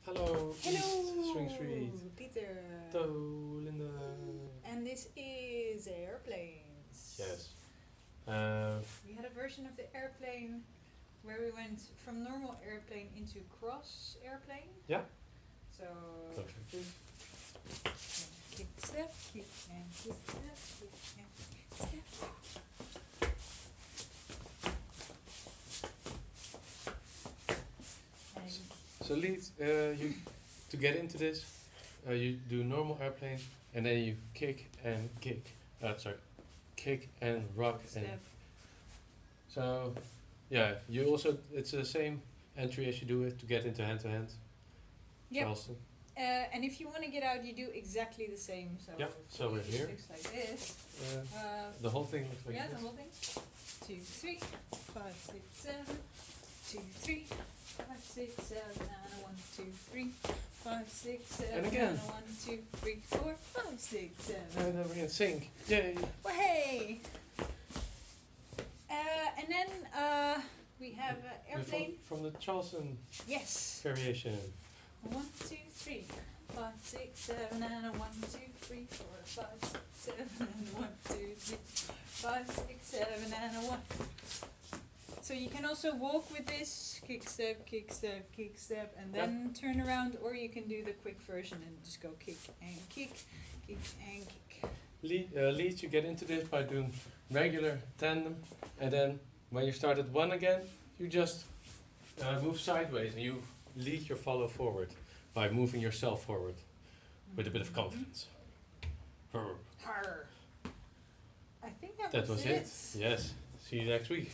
Hello, Hello, Swing Street. Peter. Hello, Linda. And this is airplanes. Yes. We had a version of the airplane where we went from normal airplane into cross airplane. Yeah. So Perfect. kick step, kick and kick step, kick and kick step. And So lead you to get into this. You do normal airplane, and then you kick and kick. Kick and rock and. step. So, yeah, you also it's the same entry as you do it to get into hand to hand. Yep. Charleston. And if you want to get out, you do exactly the same. So Yeah, so we're here. It looks like this. The whole thing looks like Yeah, this. the whole thing. 2, 3, 5, 6, 7. 2, 3, 5, 6, 7, and a 1, 2, 3, 5, 6, 7, And again. and a 1, 2, 3, 4, 5, 6, 7. And then we're in sync. Yay! Well, hey! And then we have airplane. From the Charleston Yes. variation. 1, 2, 3, 5, 6, 7, and a 1, 2, 3, 4, 5, 6, 7, and a 1, 2, 3, 5, 6, 7, and a 1. So you can also walk with this, kick step, and then turn around, or you can do the quick version and just go kick and kick, kick and kick. Lead you get into this by doing regular tandem, and then when you start at one again, you just move sideways and you lead your follow forward by moving yourself forward with a bit of confidence. Har. I think that That was was it. Yes. See you next week.